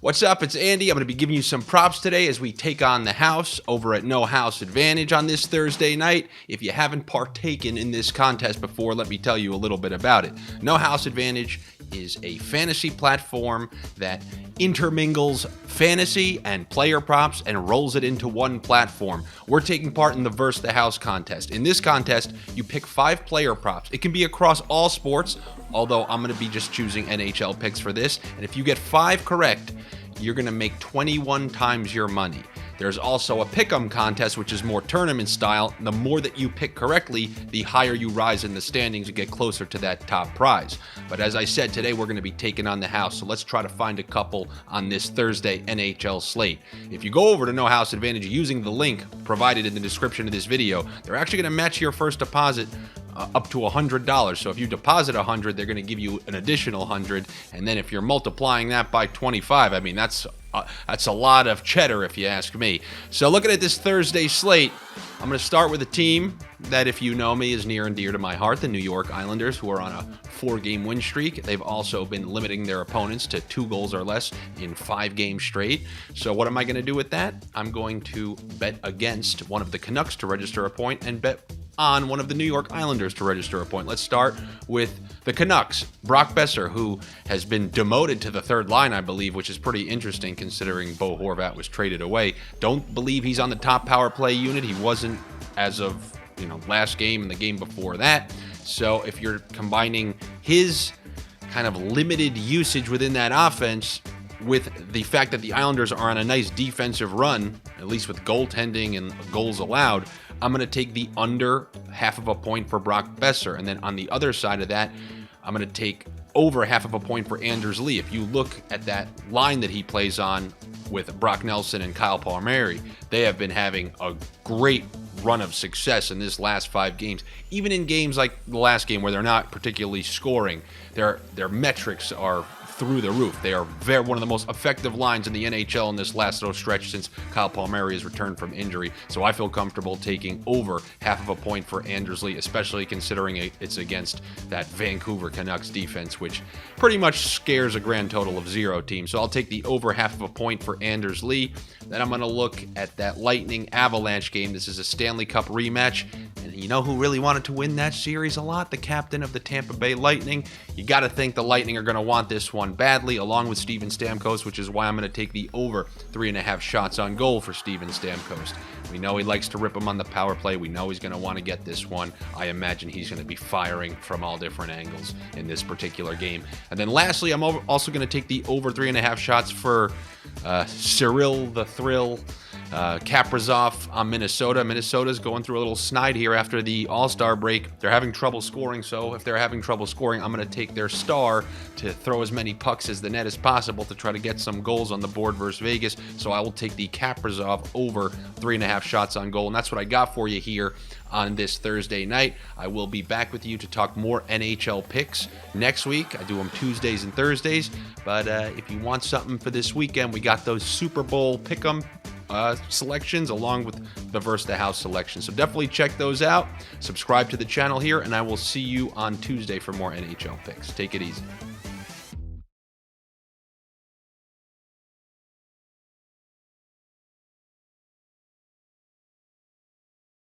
What's up? It's Andy. I'm going to be giving you some props today as we take on the house over at No House Advantage on this Thursday night. If you haven't partaken in this contest before, let me tell you a little bit about it. No House Advantage is a fantasy platform that intermingles fantasy and player props and rolls it into one platform. We're taking part in the Versus the House contest. In this contest, you pick 5 player props. It can be across all sports, although I'm going to be just choosing NHL picks for this. And if you get 5 correct, you're going to make 21 times your money. There's also a pick'em contest, which is more tournament style. The more that you pick correctly, the higher you rise in the standings and get closer to that top prize. But as I said, today we're going to be taking on the house, so let's try to find a couple on this Thursday NHL slate. If you go over to No House Advantage using the link provided in the description of this video, they're actually going to match your first deposit up to $100. So if you deposit $100, they're going to give you an additional $100, and then if you're multiplying that by 25, I mean that's a lot of cheddar if you ask me. So looking at this Thursday slate, I'm going to start with a team that, if you know me, is near and dear to my heart, the New York Islanders, who are on a 4-game win streak. They've also been limiting their opponents to 2 goals or less in 5 games straight. So what am I going to do with that? I'm going to bet against one of the Canucks to register a point and bet on one of the New York Islanders to register a point. Let's start with the Canucks. Brock Boeser, who has been demoted to the third line, I believe, which is pretty interesting considering Bo Horvat was traded away. Don't believe he's on the top power play unit. He wasn't as of last game and the game before that. So if you're combining his kind of limited usage within that offense with the fact that the Islanders are on a nice defensive run, at least with goaltending and goals allowed, I'm going to take the under half of a point for Brock Boeser. And then on the other side of that, I'm going to take over half of a point for Anders Lee. If you look at that line that he plays on with Brock Nelson and Kyle Palmieri, they have been having a great run of success in this last 5 games. Even in games like the last game where they're not particularly scoring, their metrics are through the roof. They are one of the most effective lines in the NHL in this last little stretch since Kyle Palmieri has returned from injury. So I feel comfortable taking over half of a point for Anders Lee, especially considering it's against that Vancouver Canucks defense, which pretty much scares a grand total of 0 team. So I'll take the over half of a point for Anders Lee. Then I'm going to look at that Lightning Avalanche game. This is a Stanley Cup rematch. And you know who really wanted to win that series a lot? The captain of the Tampa Bay Lightning. You got to think the Lightning are going to want this one badly, along with Steven Stamkos, which is why I'm going to take the over 3.5 shots on goal for Steven Stamkos. We know he likes to rip them on the power play. We know he's going to want to get this one. I imagine he's going to be firing from all different angles in this particular game. And then lastly, I'm also going to take the over 3.5 shots for Kirill the Thrill Kaprizov on Minnesota. Minnesota's going through a little snide here after the All-Star break. They're having trouble scoring, so if they're having trouble scoring, I'm going to take their star to throw as many pucks as the net as possible to try to get some goals on the board versus Vegas. So I will take the Kaprizov over 3.5 shots on goal, and that's what I got for you here on this Thursday night. I will be back with you to talk more NHL picks next week. I do them Tuesdays and Thursdays, but if you want something for this weekend, we got those Super Bowl pick'em selections along with the Versus the House selection. So definitely check those out. Subscribe to the channel here, and I will see you on Tuesday for more NHL picks. Take it easy.